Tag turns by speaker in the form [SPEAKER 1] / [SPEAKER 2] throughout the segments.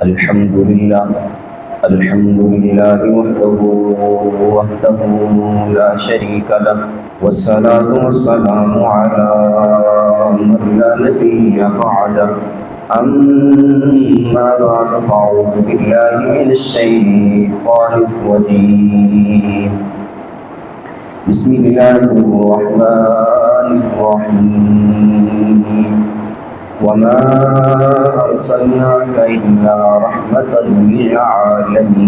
[SPEAKER 1] الحمد لله وحده لا شريك له، والصلاة والسلام على من لا نبي بعده. أما بعد فأعوذ بالله من الشيطان الرجيم. بسم الله الرحمن الرحيم. وما أرسلناك إلا رحمة للعالمين.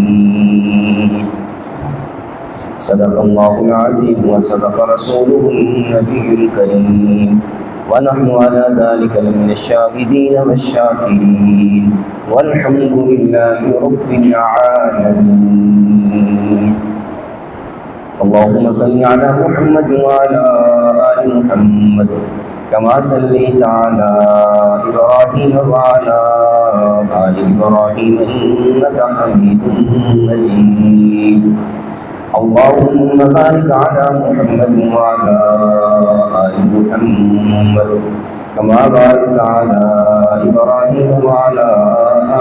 [SPEAKER 1] صدق الله العظيم وصدق رسوله النبي الكريم، ونحن على ذلك لمن الشاهدين والشاكرين، والحمد لله رب العالمين. اللهم صل على محمد وعلى آل محمد كما صليت على إبراهيم وعلى آل إبراهيم إنك حميد مجيد. اللهم بارك على محمد وعلى آل محمد كما باركت على إبراهيم وعلى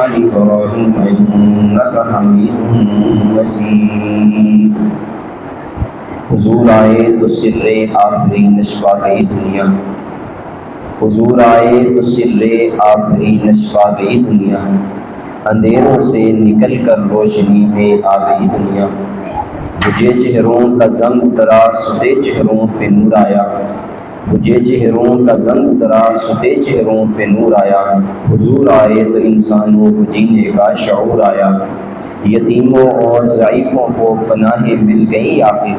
[SPEAKER 1] آل إبراهيم إنك حميد مجيد. حضور آئے تو سر آفری نشوا گئی دنیا، حضور آئے تو سر آفری نشوا گئی دنیا، اندھیروں سے نکل کر روشنی میں آ گئی دنیا. مجھے چہروں کا زنگ اترا سدے چہروں پہ نور آیا، مجھے چہروں کا زنگ اترا سدے چہروں پہ نور آیا. حضور آئے تو انسانوں کو جینے کا شعور آیا. یتیموں اور ضعیفوں کو پناہیں مل گئی آخر،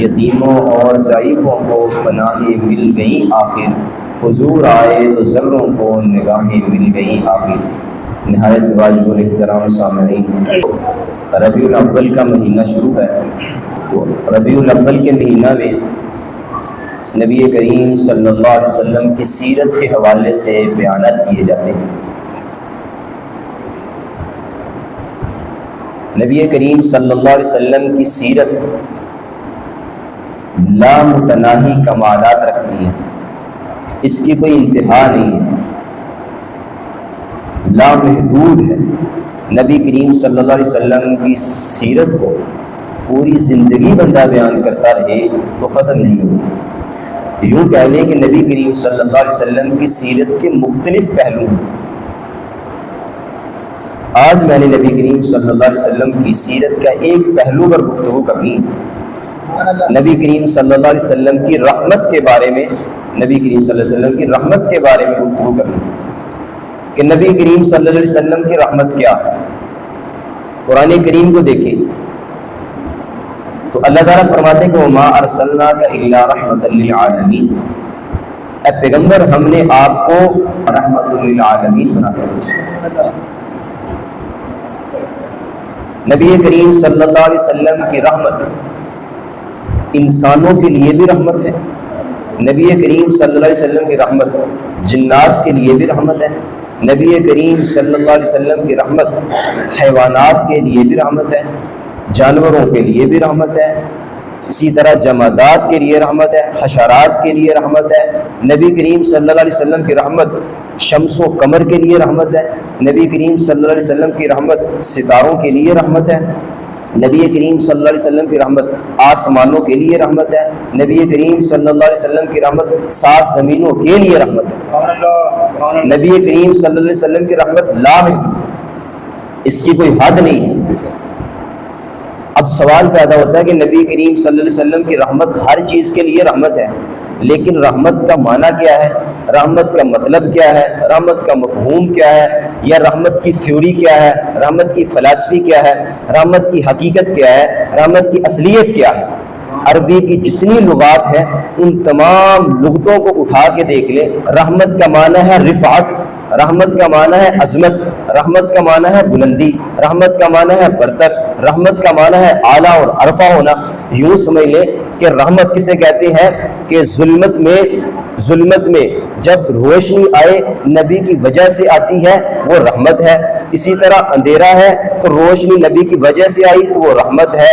[SPEAKER 1] یتیموں اور ضعیفوں کو پناہیں مل گئی آخر. حضور آئے تو ذروں کو نگاہیں مل گئی آخر. نہایت واجب الاحترام سامعین، ربیع الاول کا مہینہ شروع ہے. ربیع الاول کے مہینہ میں نبی کریم صلی اللہ علیہ وسلم کی سیرت کے حوالے سے بیانات کیے جاتے ہیں. نبی کریم صلی اللہ علیہ وسلم کی سیرت لامتناہی کمالات رکھتی ہے، اس کی کوئی انتہا نہیں ہے، لامحدود ہے. نبی کریم صلی اللہ علیہ وسلم کی سیرت کو پوری زندگی بندہ بیان کرتا رہے تو ختم نہیں ہوگی. یوں کہہ لیں کہ نبی کریم صلی اللہ علیہ وسلم کی سیرت کے مختلف پہلو ہیں. آج میں نے نبی کریم صلی اللہ علیہ وسلم کی سیرت کا ایک پہلو پر گفتگو کرنی ہے. نبی کریم صلی اللہ علیہ وسلم کی رحمت کے بارے میں، نبی کریم صلی اللہ علیہ وسلم کی رحمت کے بارے میں گفتگو کرنی ہے کہ نبی کریم صلی اللہ علیہ وسلم کی رحمت کیا ہے. قرآن کریم کو دیکھیں تو اللہ تعالیٰ فرماتے ہیں کہ وَمَا أَرْسَلْنَاكَ إِلَّا رَحْمَةً لِلْعَالَمِينَ. اے پیغمبر، ہم نے آپ کو رحمت للعالمین بنا کر بھیجا. نبی کریم صلی اللہ علیہ وسلم کی رحمت انسانوں کے لیے بھی رحمت ہے، نبی کریم صلی اللہ علیہ وسلم کی رحمت جنات کے لیے بھی رحمت ہے، نبی کریم صلی اللہ علیہ وسلم کی رحمت حیوانات کے لیے بھی رحمت ہے، جانوروں کے لیے بھی رحمت ہے، اسی طرح جمادات کے لیے رحمت ہے، حشرات کے لیے رحمت ہے. نبی کریم صلی اللہ علیہ وسلم کی رحمت شمس و قمر کے لیے رحمت ہے، نبی کریم صلی اللہ علیہ وسلم کی رحمت ستاروں کے لیے رحمت ہے، نبی کریم صلی اللہ علیہ وسلم کی رحمت آسمانوں کے لیے رحمت ہے، نبی کریم صلی اللہ علیہ وسلم کی رحمت 7 زمینوں کے لیے رحمت ہے. نبی کریم صلی اللہ علیہ وسلم کی رحمت لامحدود، اس کی کوئی حد نہیں ہے. اب سوال پیدا ہوتا ہے کہ نبی کریم صلی اللہ علیہ وسلم کی رحمت ہر چیز کے لیے رحمت ہے، لیکن رحمت کا معنی کیا ہے، رحمت کا مطلب کیا ہے، رحمت کا مفہوم کیا ہے، یا رحمت کی تھیوری کیا ہے، رحمت کی فلسفی کیا ہے، رحمت کی حقیقت کیا ہے، رحمت کی اصلیت کیا ہے. عربی کی جتنی لغات ہیں ان تمام لغتوں کو اٹھا کے دیکھ لیں. رحمت کا معنی ہے رفعت، رحمت کا معنی ہے عظمت، رحمت کا معنی ہے بلندی، رحمت کا معنی ہے برتر، رحمت کا معنی ہے اعلیٰ اور عرفہ ہونا. یوں سمجھ لیں کہ رحمت کسے کہتے ہیں کہ ظلمت میں جب روشنی آئے نبی کی وجہ سے آتی ہے وہ رحمت ہے. اسی طرح اندھیرا ہے تو روشنی نبی کی وجہ سے آئی تو وہ رحمت ہے.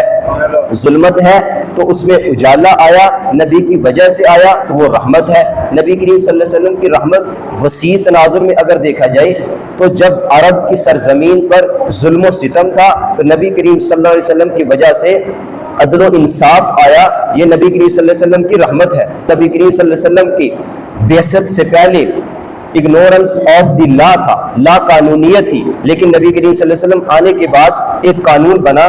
[SPEAKER 1] ظلمت ہے تو اس میں اجالا آیا، نبی کی وجہ سے آیا تو وہ رحمت ہے۔ نبی کریم صلی اللہ علیہ وسلم کی رحمت وسیع تناظر میں اگر دیکھا جائے تو جب عرب کی سرزمین پر ظلم و ستم تھا تو نبی کریم صلی اللہ علیہ وسلم کی وجہ سے عدل و انصاف آیا، یہ نبی کریم صلی اللہ علیہ وسلم کی رحمت ہے۔ نبی کریم صلی اللہ علیہ وسلم کی بعثت سے پہلے اگنورنس آف دی لا تھا، لا قانونیت تھی، لیکن نبی کریم صلی اللہ علیہ وسلم آنے کے بعد ایک قانون بنا،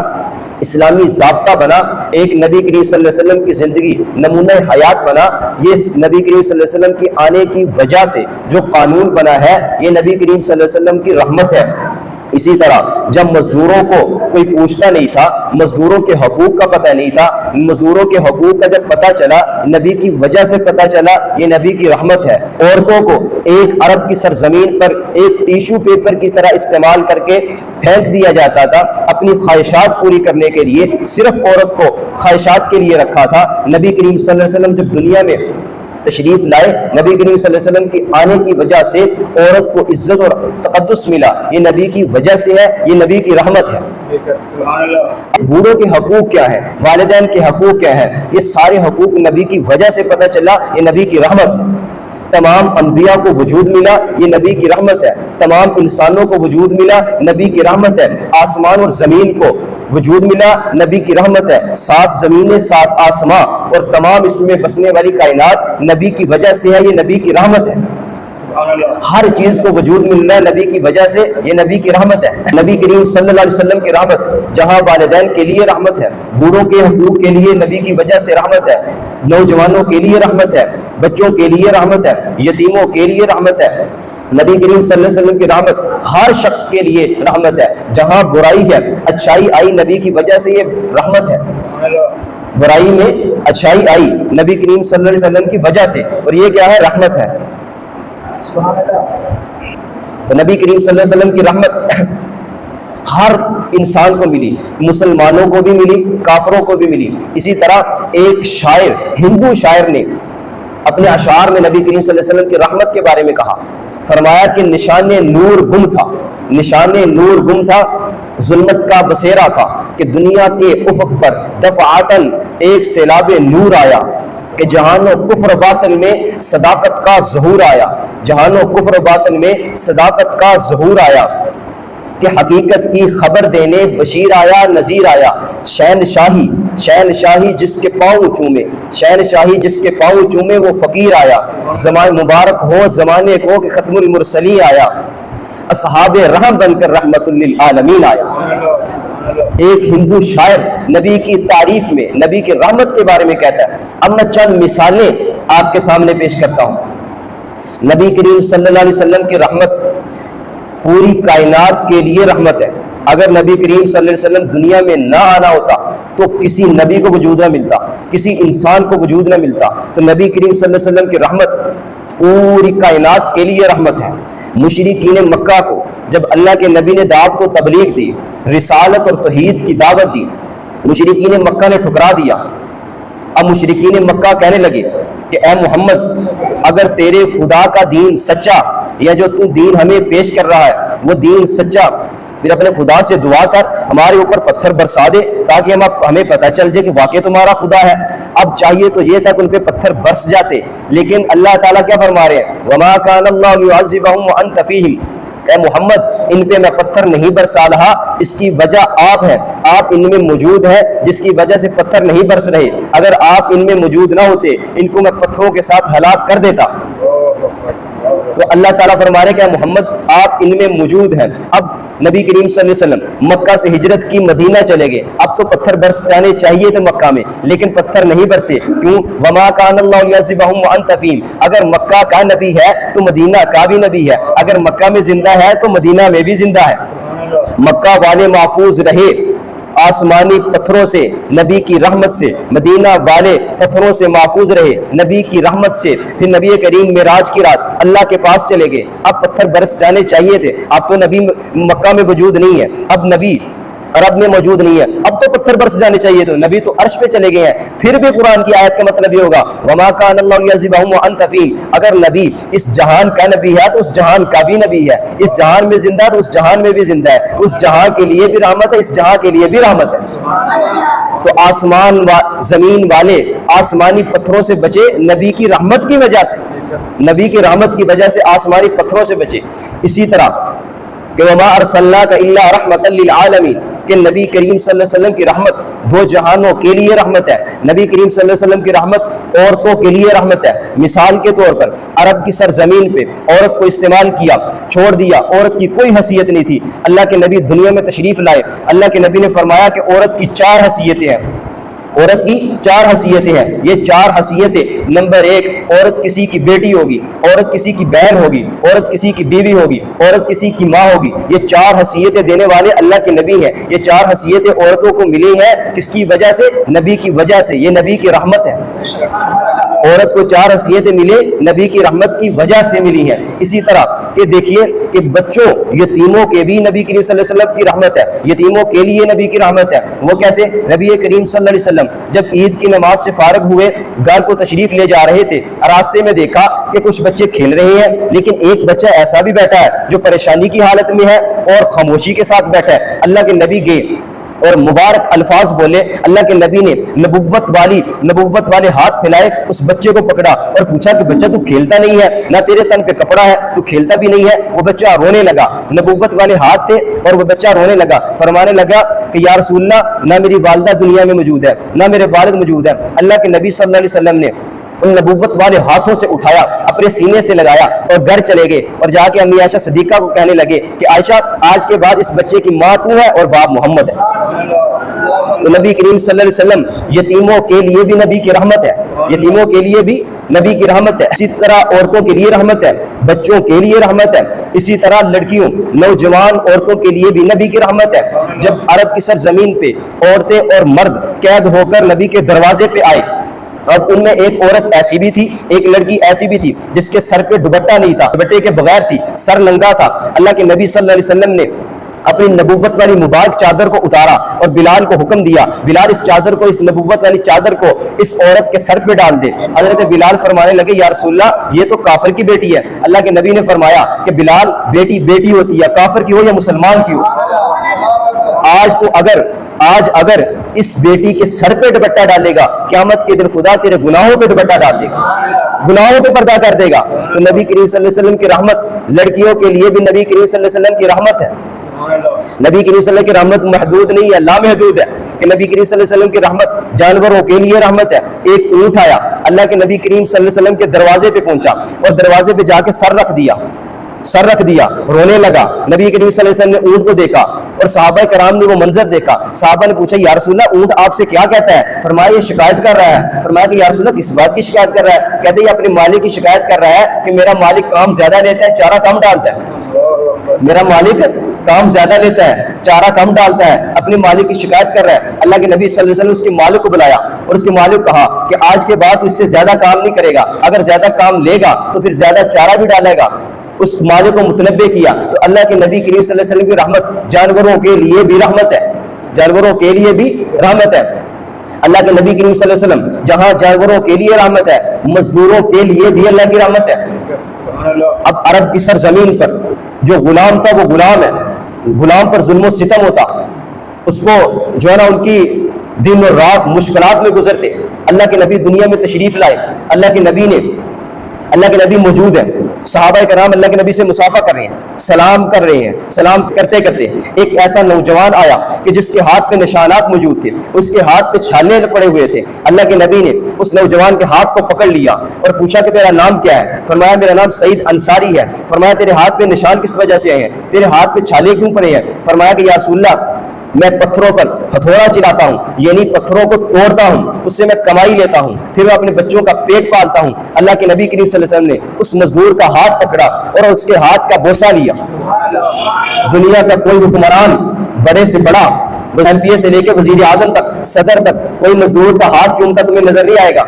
[SPEAKER 1] اسلامی ضابطہ بنا، ایک نبی کریم صلی اللہ علیہ وسلم کی زندگی نمونہ حیات بنا۔ یہ نبی کریم صلی اللہ علیہ وسلم کی آنے کی وجہ سے جو قانون بنا ہے یہ نبی کریم صلی اللہ علیہ وسلم کی رحمت ہے۔ اسی طرح جب مزدوروں کو کوئی پوچھتا نہیں تھا، مزدوروں کے حقوق کا پتہ نہیں تھا، مزدوروں کے حقوق کا جب پتہ چلا نبی کی وجہ سے پتہ چلا، یہ نبی کی رحمت ہے۔ عورتوں کو ایک عرب کی سرزمین پر ایک ٹیشو پیپر کی طرح استعمال کر کے پھینک دیا جاتا تھا اپنی خواہشات پوری کرنے کے لیے، صرف عورت کو خواہشات کے لیے رکھا تھا۔ نبی کریم صلی اللہ علیہ وسلم جب دنیا میں تشریف لائے، نبی کریم صلی اللہ علیہ وسلم کی آنے کی وجہ سے عورت کو عزت اور تقدس ملا، یہ نبی کی وجہ سے ہے، یہ نبی کی رحمت ہے۔ بوڑھوں کے حقوق کیا ہے، والدین کے حقوق کیا ہے، یہ سارے حقوق نبی کی وجہ سے پتہ چلا، یہ نبی کی رحمت ہے۔ تمام انبیاء کو وجود ملا، یہ نبی کی رحمت ہے۔ تمام انسانوں کو وجود ملا، نبی کی رحمت ہے۔ آسمان اور زمین کو وجود ملا، نبی کی رحمت ہے۔ 7 زمینیں 7 آسمان اور تمام اس میں بسنے والی کائنات نبی کی وجہ سے ہے، یہ نبی کی رحمت ہے۔ ہر چیز کو وجود ملنا ہے نبی کی وجہ سے، یہ نبی کی رحمت ہے۔ نبی کریم صلی اللہ علیہ وسلم کی رحمت جہاں والدین کے لیے رحمت ہے، بوڑھوں کے حقوق کے لیے نبی کی وجہ سے رحمت ہے، نوجوانوں کے لیے رحمت ہے، بچوں کے لیے رحمت ہے، یتیموں کے لیے رحمت ہے۔ نبی کریم صلی اللہ علیہ وسلم کی رحمت ہر شخص کے لیے رحمت ہے۔ جہاں برائی ہے اچھائی آئی، نبی کی وجہ سے یہ رحمت ہے۔ برائی میں اچھائی آئی نبی کریم صلی اللہ علیہ وسلم کی وجہ سے، اور یہ کیا ہے؟ رحمت ہے۔ تو نبی کریم صلی اللہ علیہ وسلم کی رحمت ہر انسان کو ملی، مسلمانوں کو بھی ملی، کافروں کو بھی ملی۔ اسی طرح ایک شاعر، ہندو شاعر نے اپنے اشعار میں نبی کریم صلی اللہ علیہ وسلم کی رحمت کے بارے میں کہا، فرمایا کہ نشان نور گم تھا، نشان نور گم تھا، ظلمت کا بسیرا تھا کہ دنیا کے افق پر دفعاتن ایک سیلاب نور آیا کہ جہان و کفر باطن میں صداقت کا ظہور آیا، جہان و کفر باطن میں صداقت کا ظہور آیا کہ حقیقت کی خبر دینے بشیر آیا، نذیر آیا۔ شہنشاہی، شہنشاہی جس کے پاؤں چومے، شہنشاہی جس کے پاؤں چومے وہ فقیر آیا۔ زمان مبارک ہو زمانے کو کہ ختم المرسلین آیا، اصحاب رحم بن کر رحمت للعالمین آیا۔ ایک ہندو شاعر نبی کی تعریف میں نبی کی رحمت کے بارے میں کہتا ہے۔ اب میں چند مثالیں آپ کے سامنے پیش کرتا ہوں۔ نبی کریم صلی اللہ علیہ وسلم کی رحمت پوری کائنات کے لیے رحمت ہے۔ اگر نبی کریم صلی اللہ علیہ وسلم دنیا میں نہ آنا ہوتا تو کسی نبی کو وجود نہ ملتا، کسی انسان کو وجود نہ ملتا۔ تو نبی کریم صلی اللہ علیہ وسلم کی رحمت پوری کائنات کے لیے رحمت ہے۔ مشرکین مکہ کو جب اللہ کے نبی نے دعوت و تبلیغ دی، رسالت اور توحید کی دعوت دی، مشرکین مکہ نے ٹھکرا دیا۔ اب مشرکین مکہ کہنے لگے کہ اے محمد، اگر تیرے خدا کا دین سچا یا جو تو دین ہمیں پیش کر رہا ہے وہ دین سچا، پھر اپنے خدا سے دعا کر ہمارے اوپر پتھر برسا دے تاکہ ہمیں پتہ چل جائے کہ واقعی تمہارا خدا ہے۔ اب چاہیے تو یہ تھا کہ ان پہ پتھر برس جاتے، لیکن اللہ تعالیٰ کیا فرما رہے ہیں؟ وَمَا كَانَ اللَّهُ لِيُعَذِّبَهُمْ وَأَنْتَ فِيهِمْ، اے محمد ان پہ میں پتھر نہیں برسا رہا، اس کی وجہ آپ ہیں، آپ ان میں موجود ہیں جس کی وجہ سے پتھر نہیں برس رہے۔ اگر آپ ان میں موجود نہ ہوتے ان کو میں پتھروں کے ساتھ ہلاک کر دیتا۔ تو اللہ تعالیٰ فرما رہے کہ محمد آپ ان میں موجود ہیں۔ اب نبی کریم صلی اللہ علیہ وسلم مکہ سے ہجرت کی مدینہ چلے گئے، اب تو پتھر برس جانے چاہیے تھے مکہ میں، لیکن پتھر نہیں برسے۔ کیوں؟ وما کان اللہ لیعذبہم وانت فیہم، اگر مکہ کا نبی ہے تو مدینہ کا بھی نبی ہے، اگر مکہ میں زندہ ہے تو مدینہ میں بھی زندہ ہے۔ مکہ والے محفوظ رہے آسمانی پتھروں سے نبی کی رحمت سے، مدینہ والے پتھروں سے محفوظ رہے نبی کی رحمت سے۔ پھر نبی کریم معراج کی رات اللہ کے پاس چلے گئے، اب پتھر برس جانے چاہیے تھے، اب تو نبی مکہ میں وجود نہیں ہے، اب نبی عرب میں موجود نہیں ہے، اب تو پتھر برس جانے چاہیے، تو نبی تو عرش پہ چلے گئے ہیں. پھر بھی قرآن کی آیت کا مطلب یہ ہوگا وما کان اللہ لیعذبہم وانت فیہم، اگر نبی اس جہان کا نبی ہے تو اس جہان کا بھی نبی ہے، اس جہان میں زندہ ہے تو اس جہان میں بھی زندہ ہے، اس جہان کے لیے بھی رحمت ہے، اس جہان کے لیے بھی رحمت ہے. تو آسمان زمین والے آسمانی پتھروں سے بچے نبی کی رحمت کی وجہ سے، نبی کی رحمت کی وجہ سے آسمانی پتھروں سے بچے. اسی طرح کہ وما ارسلناک الا رحمتا للعالمین، کہ نبی کریم صلی اللہ علیہ وسلم کی رحمت دو جہانوں کے لیے رحمت ہے. نبی کریم صلی اللہ علیہ وسلم کی رحمت عورتوں کے لیے رحمت ہے. مثال کے طور پر عرب کی سرزمین پہ عورت کو استعمال کیا، چھوڑ دیا، عورت کی کوئی حیثیت نہیں تھی. اللہ کے نبی دنیا میں تشریف لائے، اللہ کے نبی نے فرمایا کہ عورت کی 4 حیثیتیں ہیں، عورت کی 4 حیثیتیں ہیں. یہ 4 حیثیتیں، نمبر 1 عورت کسی کی بیٹی ہوگی، عورت کسی کی بہن ہوگی، عورت کسی کی بیوی ہوگی، عورت کسی کی ماں ہوگی. یہ 4 حیثیتیں دینے والے اللہ کے نبی ہیں. یہ 4 حیثیتیں عورتوں کو ملی ہیں کس کی وجہ سے؟ نبی کی وجہ سے. یہ نبی کی رحمت ہے. عورت کو 4 حیثیتیں ملے نبی کی رحمت کی وجہ سے ملی ہیں. اسی طرح کہ دیکھیے کہ بچوں یتیموں کے بھی نبی کریم صلی اللہ علیہ وسلم کی رحمت ہے، یتیموں کے لیے نبی کی رحمت ہے. وہ کیسے؟ نبی کریم صلی اللہ علیہ وسلم جب عید کی نماز سے فارغ ہوئے، گھر کو تشریف لے جا رہے تھے، راستے میں دیکھا کہ کچھ بچے کھیل رہے ہیں، لیکن ایک بچہ ایسا بھی بیٹھا ہے جو پریشانی کی حالت میں ہے اور خاموشی کے ساتھ بیٹھا ہے. اللہ کے نبی گئے اور مبارک الفاظ بولے. اللہ کے نبی نے نبوت والے ہاتھ پھیلائے، اس بچے کو پکڑا اور پوچھا کہ بچہ تو کھیلتا نہیں ہے، نہ تیرے تن پہ کپڑا ہے، تو کھیلتا بھی نہیں ہے. وہ بچہ رونے لگا، نبوت والے ہاتھ تھے اور وہ بچہ رونے لگا، فرمانے لگا کہ یا رسول اللہ، نہ میری والدہ دنیا میں موجود ہے، نہ میرے والد موجود ہے. اللہ کے نبی صلی اللہ علیہ وسلم نے ان نبوت والے ہاتھوں سے اٹھایا، اپنے سینے سے لگایا اور گھر چلے گئے اور جا کے امی عائشہ صدیقہ کو کہنے لگے کہ عائشہ، آج کے بعد اس بچے کی ماں تو ہے اور باپ محمد ہے. تو نبی کریم صلی اللہ علیہ وسلم یتیموں کے لیے بھی نبی کی رحمت ہے، یتیموں کے لیے بھی نبی کی رحمت ہے. اسی طرح عورتوں کے لیے رحمت ہے، بچوں کے لیے رحمت ہے. اسی طرح لڑکیوں، نوجوان عورتوں کے لیے بھی نبی کی رحمت ہے. جب عرب کی سرزمین پہ عورتیں اور مرد قید ہو کر نبی کے دروازے پہ آئے، اب ان میں ایک عورت ایسی بھی تھی، ایک لڑکی ایسی بھی تھی جس کے سر پہ دوپٹہ نہیں تھا، دوپٹے کے بغیر تھی، سر ننگا تھا. اللہ کے نبی صلی اللہ علیہ وسلم نے اپنی نبوت والی مبارک چادر کو اتارا اور بلال کو حکم دیا، بلال اس چادر کو، اس نبوت والی چادر کو اس عورت کے سر پہ ڈال دے. حضرت بلال فرمانے لگے یا رسول اللہ، یہ تو کافر کی بیٹی ہے. اللہ کے نبی نے فرمایا کہ بلال، بیٹی بیٹی ہوتی ہے، کافر کی ہو یا مسلمان کی ہو. آج اگر اس بیٹی کے سر پہ دوپٹہ ڈالے گا، قیامت کے دن خدا تیرے گناہوں پہ دوپٹہ ڈال دے گا، گناہوں پہ پردہ کر دے گا. تو نبی کریم صلی اللہ علیہ وسلم کی رحمت لڑکیوں کے لیے بھی نبی کریم صلی اللہ علیہ وسلم کی رحمت ہے. نبی کریم صلی اللہ علیہ وسلم کی رحمت محدود نہیں ہے، لامحدود ہے. کہ نبی کریم صلی اللہ علیہ وسلم کی رحمت جانوروں کے لیے رحمت ہے. ایک اونٹ آیا، اللہ کے نبی کریم صلی اللہ علیہ وسلم کے دروازے پہ پہنچا اور دروازے پہ جا کے سر رکھ دیا، رونے لگا. نبی کریم صلی اللہ علیہ وسلم نے اونٹ کو دیکھا اور صحابہ کرام نے وہ منظر دیکھا. صحابہ نے پوچھا یا رسول اللہ، اونٹ آپ سے کیا کہتا ہے؟ فرمایا یہ شکایت کر رہا ہے. فرمایا کہ یا رسول اللہ، کس بات کی شکایت کر رہا ہے؟ کہتے ہیں یہ اپنے مالک کی شکایت کر رہا ہے کہ میرا مالک کام زیادہ لیتا ہے، چارہ کم ڈالتا ہے. میرا مالک کام زیادہ لیتا ہے، چارہ کم ڈالتا ہے، اپنے مالک کی شکایت کر رہا ہے. اللہ کے نبی صلی اللہ علیہ وسلم اس کے مالک کو بلایا اور اس کے مالک کو کہا کہ آج کے بعد اس سے زیادہ کام نہیں کرے گا، اگر زیادہ کام لے گا تو پھر زیادہ چارہ بھی ڈالے گا. اس مالک کو متنبع کیا. تو اللہ کے نبی کریم صلی اللہ علیہ وسلم کی رحمت جانوروں کے لیے بھی رحمت ہے، جانوروں کے لیے بھی رحمت ہے. اللہ کے نبی کریم صلی اللہ علیہ وسلم جہاں جانوروں کے لیے رحمت ہے، مزدوروں کے لیے بھی اللہ کی رحمت ہے. اب عرب کی سرزمین پر جو غلام تھا وہ غلام ہے، غلام پر ظلم و ستم ہوتا، اس کو جو ہے نا ان کی دن اور رات مشکلات میں گزرتے. اللہ کے نبی دنیا میں تشریف لائے، اللہ کے نبی موجود ہے، صحابہ کرام اللہ کے نبی سے مصافحہ کر رہے ہیں، سلام کر رہے ہیں. سلام کرتے کرتے ایک ایسا نوجوان آیا کہ جس کے ہاتھ پہ نشانات موجود تھے، اس کے ہاتھ پہ چھالے پڑے ہوئے تھے. اللہ کے نبی نے اس نوجوان کے ہاتھ کو پکڑ لیا اور پوچھا کہ تیرا نام کیا ہے؟ فرمایا میرا نام سعید انصاری ہے. فرمایا تیرے ہاتھ پہ نشان کس وجہ سے آئے ہیں؟ تیرے ہاتھ پہ چھالے کیوں پڑے ہیں؟ فرمایا کہ یا رسول اللہ، میں پتھروں پر ہتھوڑا چلاتا ہوں، یعنی پتھروں کو توڑتا ہوں، اس سے میں کمائی لیتا ہوں، پھر میں اپنے بچوں کا پیٹ پالتا ہوں. اللہ کے نبی کریم صلی اللہ علیہ وسلم نے اس مزدور کا ہاتھ پکڑا اور اس کے ہاتھ کا بوسہ لیا. دنیا کا کوئی حکمران بڑے سے بڑا، ایم پی اے سے لے کے وزیر اعظم تک، صدر تک، کوئی مزدور کا ہاتھ چومتا تمہیں نظر نہیں آئے گا.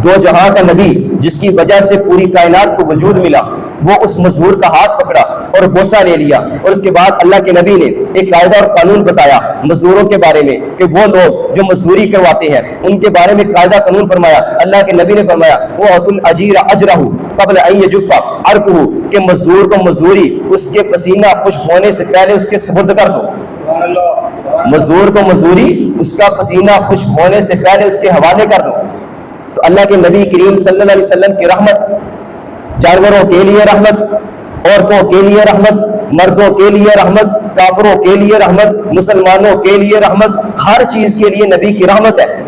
[SPEAKER 1] دو جہاں کا نبی جس کی وجہ سے پوری کائنات کو وجود ملا، وہ اس مزدور کا ہاتھ پکڑا اور بوسہ لے لیا، اور اس کے بعد اللہ کے نبی نے ایک قاعدہ اور قانون بتایا مزدوروں کے بارے میں کہ وہ لوگ جو مزدوری کرواتے ہیں ان کے بارے میں قاعدہ قانون فرمایا۔ اللہ کے نبی نے فرمایا وہ الاجیر اجرہ قبل ان یجف عرقہ، کہ مزدور کو مزدوری اس کے پسینہ خشک ہونے سے پہلے اس کے سپرد کر دو۔ مزدور کو مزدوری اس کا پسینہ خشک ہونے سے پہلے اس کے حوالے کر دو۔ تو اللہ کے نبی کریم صلی اللہ علیہ وسلم کی رحمت، جانوروں کے لیے رحمت، عورتوں کے لیے رحمت، مردوں کے لیے رحمت، کافروں کے لیے رحمت، مسلمانوں کے لیے رحمت، ہر چیز کے لیے نبی کی رحمت ہے۔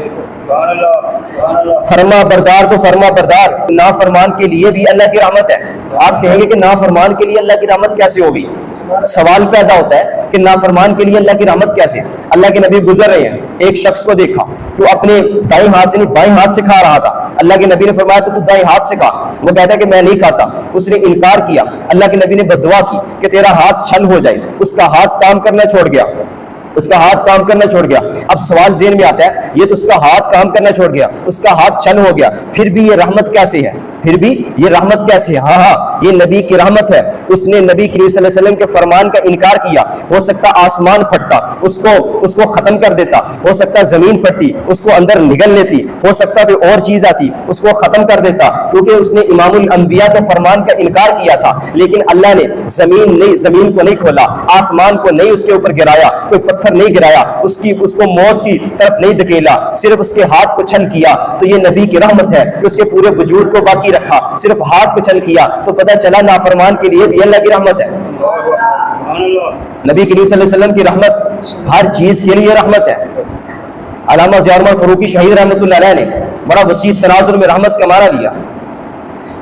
[SPEAKER 1] فرما بردار تو فرما بردار، نافرمان کے لیے بھی اللہ کی رحمت ہے۔ آپ کہیں گے کہ نافرمان کے لیے اللہ کی رحمت کیسے ہوگی؟ سوال پیدا ہوتا ہے کہ نافرمان کے لیے اللہ کی رحمت کیسے؟ اللہ کے نبی گزر رہے ہیں، ایک شخص کو دیکھا تو اپنے دائیں ہاتھ سے نہیں بائیں ہاتھ سے کھا رہا تھا۔ اللہ کے نبی نے فرمایا کہ تو دائیں ہاتھ سے کھا، وہ کہتا ہے کہ میں نہیں کھاتا، اس نے انکار کیا۔ اللہ کے نبی نے بددعا کی کہ تیرا ہاتھ چھل ہو جائے، اس کا ہاتھ کام کرنا چھوڑ گیا، اس کا ہاتھ کام کرنا چھوڑ گیا۔ اب سوال ذہن میں آتا ہے یہ تو اس کا ہاتھ کام کرنا چھوڑ گیا، اس کا ہاتھ چھل ہو گیا، پھر بھی یہ رحمت کیسے ہے؟ پھر بھی یہ رحمت کیسے ہے؟ ہاں یہ نبی کی رحمت ہے۔ اس نے نبی کریم صلی اللہ علیہ وسلم کے فرمان کا انکار کیا، ہو سکتا آسمان پھٹتا اس کو ختم کر دیتا، ہو سکتا زمین پھٹتی اس کو اندر نگل لیتی، ہو سکتا کوئی اور چیز آتی اس کو ختم کر دیتا، کیونکہ اس نے امام الانبیاء کے فرمان کا انکار کیا تھا۔ لیکن اللہ نے زمین کو نہیں کھولا، آسمان کو نہیں اس کے اوپر گرایا، کوئی پتھر نہیں گرایا، اس کو موت کی طرف نہیں دھکیلا، صرف اس کے ہاتھ کو چھل کیا۔ تو یہ نبی کی رحمت ہے کہ اس کے پورے وجود کو باقی رکھا، صرف ہاتھ کو چھل کیا، تو پتہ چلا نافرمان کے لیے بھی اللہ کی رحمت ہے۔ نبی کریم صلی اللہ علیہ وسلم کی رحمت ہر چیز کے لیے رحمت ہے۔ علامہ ضیاء الرحمن فاروقی شہید رحمۃ اللہ علیہ نے بڑا وسیع تناظر میں رحمت کا معنی لیا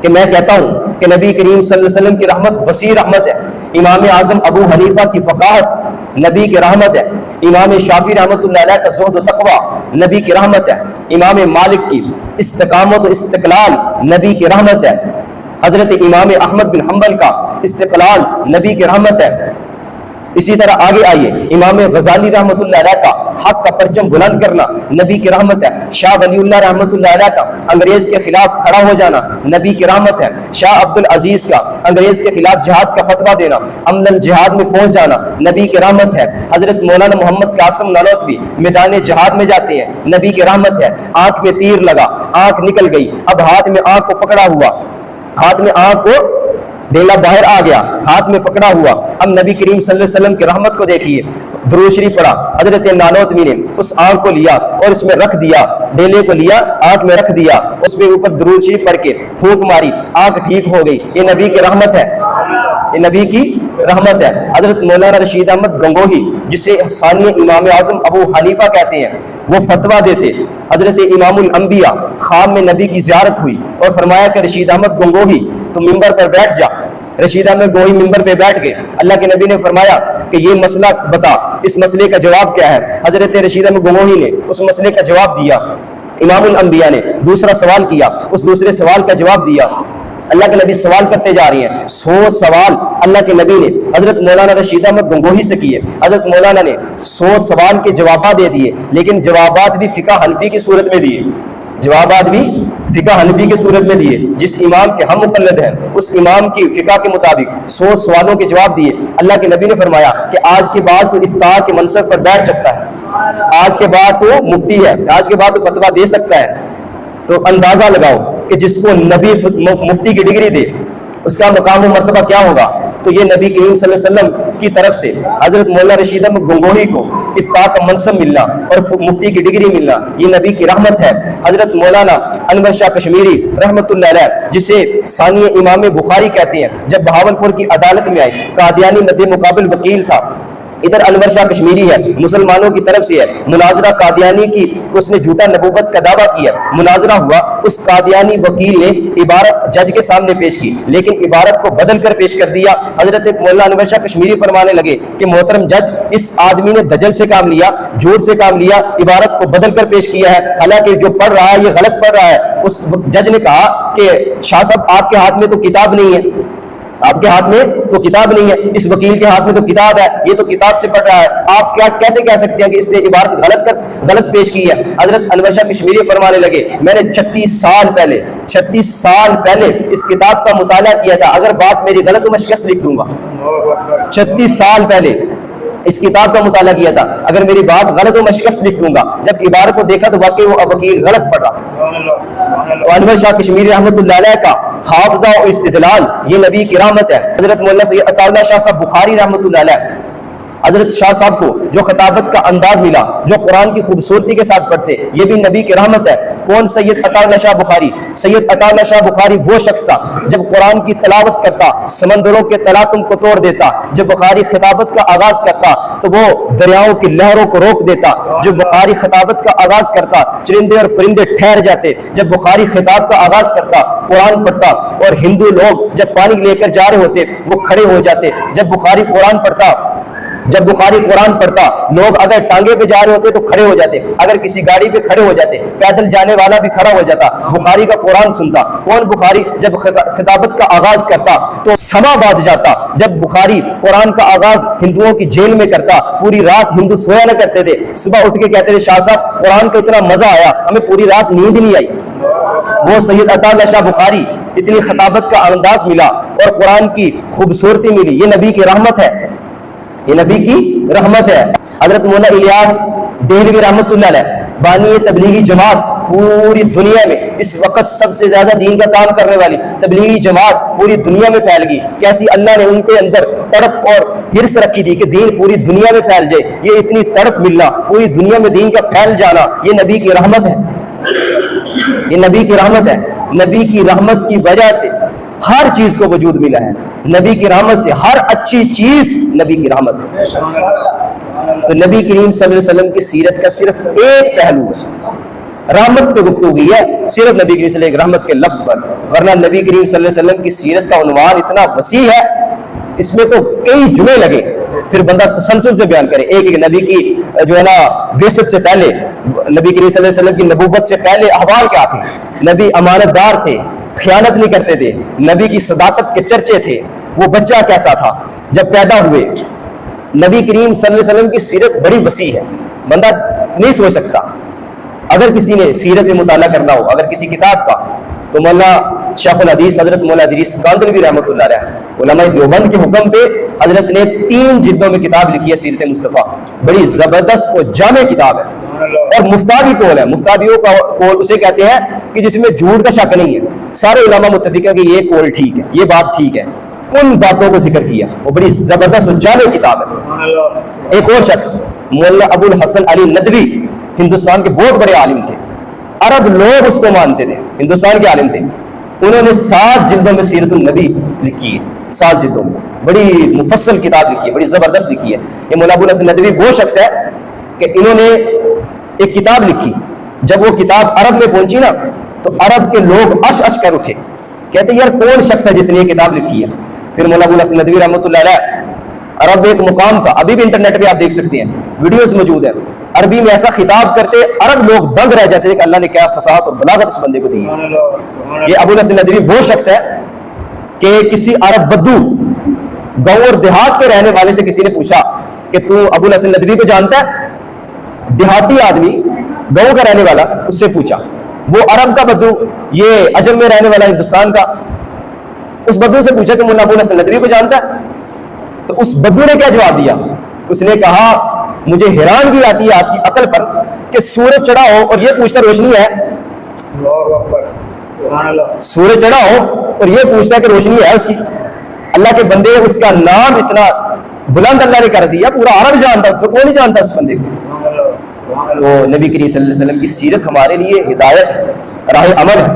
[SPEAKER 1] کہ میں کہتا ہوں کہ نبی کریم صلی اللہ علیہ وسلم کی رحمت وسیع رحمت ہے۔ امام اعظم ابو حنیفہ کی فقاہت نبی کی رحمت ہے۔ امام شافعی رحمۃ اللہ علیہ کا زہد و تقویٰ نبی کی رحمت ہے۔ امام مالک کی استقامت و استقلال نبی کی رحمت ہے۔ حضرت امام احمد بن حنبل کا استقلال نبی کی رحمت ہے۔ اسی طرح آگے آئیے، امام غزالی رحمۃ اللہ علیہ کا حق کا پرچم بلند کرنا نبی کی رحمت ہے۔ شاہ ولی اللہ رحمۃ اللہ علیہ کا انگریز کے خلاف کھڑا ہو جانا نبی کی رحمت ہے۔ شاہ عبد العزیز کا انگریز کے خلاف جہاد کا فتویٰ دینا، عمل جہاد میں پہنچ جانا نبی کی رحمت ہے۔ حضرت مولانا محمد قاسم نانوتوی میدان جہاد میں جاتے ہیں، نبی کی رحمت ہے۔ آنکھ میں تیر لگا، آنکھ نکل گئی، اب ہاتھ میں آنکھ کو پکڑا ہوا، ہاتھ میں آنکھ کو ڈیلا باہر آ گیا، ہاتھ میں پکڑا ہوا۔ اب نبی کریم صلی اللہ علیہ وسلم کی رحمت کو دیکھیے، درود شریف پڑھا، حضرت نانوتوی نے اس آنکھ کو لیا اور اس میں رکھ دیا، ڈیلے کو لیا آنکھ میں رکھ دیا، اس پہ اوپر درود شریف پڑھ کے پھونک ماری، آنکھ ٹھیک ہو گئی۔ یہ نبی کی رحمت ہے، یہ نبی کی رحمت ہے۔ حضرت مولانا رشید احمد گنگوہی جسے ثانی امام اعظم ابو حنیفہ کہتے ہیں، وہ فتویٰ دیتے۔ حضرت امام الانبیاء خواب میں نبی کی زیارت ہوئی اور فرمایا کہ رشید احمد گنگوہی تو ممبر پر بیٹھ جا۔ رشید احمد گنگوہی ممبر پہ بیٹھ گئے۔ اللہ کے نبی نے فرمایا کہ یہ مسئلہ بتا، اس مسئلے کا جواب کیا ہے؟ حضرت رشید احمد گنگوہی نے اس مسئلے کا جواب دیا۔ امام الانبیاء نے دوسرا سوال کیا، اس دوسرے سوال کا جواب دیا۔ اللہ کے نبی سوال کرتے جا رہے ہیں، 100 سوال اللہ کے نبی نے حضرت مولانا رشید احمد گنگوہی سے کیے۔ حضرت مولانا نے 100 سوال کے جوابات دے دیے، لیکن جوابات بھی فقہ حنفی کی صورت میں دیے، جوابات بھی فقہ حنفی کی صورت میں دیے۔ جس امام کے ہم مقلد ہیں اس امام کی فقہ کے مطابق 100 سوالوں کے جواب دیے۔ اللہ کے نبی نے فرمایا کہ آج کے بعد تو افطار کے منصب پر بیٹھ سکتا ہے، آج کے بعد تو مفتی ہے، آج کے بعد تو فتویٰ دے سکتا ہے۔ تو اندازہ لگاؤ کہ جس کو نبی مفتی کی ڈگری دے اس کا مقام و مرتبہ کیا ہوگا۔ تو یہ نبی کریم صلی اللہ علیہ وسلم کی طرف سے حضرت مولانا رشید احمد گنگوہی کو افتاء کا منصب ملنا اور مفتی کی ڈگری ملنا، یہ نبی کی رحمت ہے۔ حضرت مولانا انور شاہ کشمیری رحمت اللہ علیہ جسے ثانی امام بخاری کہتے ہیں، جب بہاولپور کی عدالت میں آئے، قادیانی مد مقابل وکیل تھا، ادھر انور شاہ کشمیری ہے، مسلمانوں کی طرف سے ہے، مناظرہ قادیانی کی، اس نے جھوٹا نبوت کا دعویٰ کیا، مناظرہ ہوا، اس قادیانی وکیل نے عبارت جج کے سامنے پیش کی، لیکن عبارت کو بدل کر پیش کر دیا۔ حضرت مولانا انور شاہ کشمیری فرمانے لگے کہ محترم جج، اس آدمی نے دجل سے کام لیا، جھوٹ سے کام لیا، عبارت کو بدل کر پیش کیا ہے، حالانکہ جو پڑھ رہا ہے یہ غلط پڑھ رہا ہے۔ اس جج نے کہا کہ شاہ صاحب آپ کے ہاتھ میں تو کتاب نہیں ہے، آپ کے ہاتھ میں تو کتاب نہیں ہے، اس وکیل کے ہاتھ میں تو کتاب ہے، یہ تو کتاب سے پڑھ رہا ہے، آپ کیا کیسے کہہ سکتے ہیں کہ اس نے عبارت غلط پیش کی ہے؟ حضرت انور شاہ کشمیری فرمانے لگے میں نے 36 سال پہلے اس کتاب کا مطالعہ کیا تھا، اگر بات میری غلط تو میں شکست لکھ دوں گا۔ 36 سال پہلے اس کتاب کا مطالعہ کیا تھا، اگر میری بات غلط ہو میں شکست لکھ دوں گا۔ جب عبارت کو دیکھا تو واقعی وہ وکیل غلط پڑھ رہا۔ انور شاہ کشمیری رحمۃ اللہ علیہ کا حافظہ و استدلال یہ نبی کی رحمت ہے۔ حضرت مولانا سید عطا اللہ شاہ صاحب بخاری رحمۃ اللہ علیہ، حضرت شاہ صاحب کو جو خطابت کا انداز ملا، جو قرآن کی خوبصورتی کے ساتھ پڑھتے، یہ بھی نبی کی رحمت ہے۔ کون؟ سید عطا اللہ شاہ بخاری۔ سید عطا اللہ شاہ بخاری وہ شخص تھا جب قرآن کی تلاوت کرتا سمندروں کے تلاطم کو توڑ دیتا، جب بخاری خطابت کا آغاز کرتا تو وہ دریاؤں کی لہروں کو روک دیتا، جب بخاری خطابت کا آغاز کرتا چرندے اور پرندے ٹھہر جاتے، جب بخاری خطاب کا آغاز کرتا قرآن پڑھتا اور ہندو لوگ جب پانی لے کر جا رہے ہوتے وہ کھڑے ہو جاتے، جب بخاری قرآن پڑھتا لوگ اگر ٹانگے پہ جا رہے ہوتے تو کھڑے ہو جاتے، اگر کسی گاڑی پہ کھڑے ہو جاتے، پیدل جانے والا بھی کھڑا ہو جاتا، بخاری کا قرآن سنتا۔ کون؟ بخاری جب خطابت کا آغاز کرتا تو سما بات جاتا، جب بخاری قرآن کا آغاز ہندوؤں کی جیل میں کرتا پوری رات ہندو سویا نہ کرتے تھے، صبح اٹھ کے کہتے تھے شاہ صاحب قرآن کا اتنا مزہ آیا ہمیں پوری رات نیند نہیں آئی۔ وہ سید عطا اللہ شاہ بخاری، اتنی خطابت کا انداز ملا اور قرآن کی خوبصورتی ملی، یہ نبی کی رحمت ہے، یہ نبی کی رحمت ہے۔ حضرت مولانا الیاس دہلوی رحمۃ اللہ علیہ بانی تبلیغی جماعت، پوری دنیا میں اس وقت سب سے زیادہ دین کا کام کرنے والی تبلیغی جماعت پوری دنیا میں پھیل گئی۔ کیسی اللہ نے ان کے اندر تڑپ اور ہرس رکھی تھی کہ دین پوری دنیا میں پھیل جائے، یہ اتنی تڑپ ملنا، پوری دنیا میں دین کا پھیل جانا، یہ نبی کی رحمت ہے، یہ نبی کی رحمت ہے۔ نبی کی رحمت کی وجہ سے ہر چیز کو وجود ملا ہے، نبی کی رحمت سے ہر اچھی چیز نبی کی رحمت ہے۔ تو نبی کریم صلی اللہ علیہ وسلم کی سیرت کا صرف ایک پہلو رحمت پہ گفتگو ہے، صرف نبی کریم صلی اللہ علیہ وسلم رحمت کے لفظ پر، ورنہ نبی کریم صلی اللہ علیہ وسلم کی سیرت کا عنوان اتنا وسیع ہے، اس میں تو کئی جملے لگے، پھر بندہ تسلسل سے بیان کرے۔ ایک نبی کی جو ہے نا بعثت سے پہلے، نبی کریم صلی اللہ علیہ وسلم کی نبوت سے پہلے احوال کیا تھے؟ نبی امانت دار تھے، خیانت نہیں کرتے تھے، نبی کی صداقت کے چرچے تھے، وہ بچہ کیسا تھا جب پیدا ہوئے۔ نبی کریم صلی اللہ علیہ وسلم کی سیرت بڑی وسیع ہے، بندہ نہیں سوچ سکتا۔ اگر کسی نے سیرت میں مطالعہ کرنا ہو، اگر کسی کتاب کا، تو مولانا شیخ الحدیث حضرت مولانا ادریس کاندھلوی رحمۃ اللہ علیہ علماء دیوبند کے حکم پہ حضرت نے 3 جلدوں میں کتاب لکھی ہے سیرت مصطفیٰ، بڑی زبردست اور جامع کتاب ہے، اور مفتابی قول ہے۔ مفتابیوں کا قول اسے کہتے ہیں کہ جس میں جھوٹ کا شک نہیں ہے، سارے علماء متفق ہیں کہ یہ قول ٹھیک ہے، یہ بات ٹھیک ہے، ان باتوں کو ذکر کیا، وہ بڑی زبردست اور جامع کتاب ہے۔ ایک اور شخص مولانا ابو الحسن علی ندوی، ہندوستان کے بہت بڑے عالم تھے، عرب لوگ اس کو مانتے تھے، ہندوستان کے عالم تھے، انہوں نے 7 جلدوں میں سیرت النبی لکھی ہے، 7 جلدوں میں بڑی مفصل کتاب لکھی ہے، بڑی زبردست لکھی ہے۔ یہ مولانا ابو الحسن ندوی وہ شخص ہے کہ انہوں نے ایک کتاب لکھی، جب وہ کتاب عرب میں پہنچی نا تو عرب کے لوگ اش اش کر اٹھے، کہتے یار کون شخص ہے جس نے یہ کتاب لکھی ہے؟ پھر مولانا ابو الحسن ندوی رحمۃ اللہ علیہ، عرب ایک مقام تھا، ابھی بھی انٹرنیٹ پہ آپ دیکھ سکتے ہیں، ویڈیوز موجود ہیں، عربی میں ایسا خطاب کرتے عرب لوگ دنگ رہ جاتے تھے کہ اللہ نے کیا فصاحت اور بلاغت اس بندے کو دی ہے۔ یہ ابو الحسن ندوی وہ شخص ہے کہ کسی عرب بدو گاؤں اور دیہات کے رہنے والے سے کسی نے پوچھا کہ تو ابو الحسن ندوی کو جانتا ہے؟ دیہاتی آدمی گاؤں کا رہنے والا اس سے پوچھا، وہ عرب کا بدو، یہ عجم میں رہنے والا ہندوستان کا، اس بدو سے پوچھا کہ مولانا ابو الحسن ندوی کو جانتا ہے؟ تو اس بدو نے کیا جواب دیا؟ اس نے کہا مجھے حیرانگی آتی ہے آپ کی عقل پر کہ سورج چڑھا ہو اور یہ پوچھتا روشنی ہے، سورج چڑھا ہو اور یہ پوچھتا کہ روشنی ہے اس کی۔ اللہ کے بندے، اس کا نام اتنا بلند اللہ نے کر دیا، پورا عرب جانتا، تو کوئی نہیں جانتا اس بندے کو۔ تو نبی کریم صلی اللہ علیہ وسلم کی سیرت ہمارے لیے ہدایت، راہ عمل ہے۔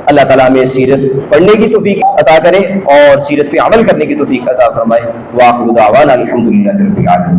[SPEAKER 1] اللہ تعالیٰ ہمیں سیرت پڑھنے کی توفیق عطا کرے اور سیرت پہ عمل کرنے کی توفیق عطا فرمائے۔ وآخر دعوانا الحمدللہ رب العالمین۔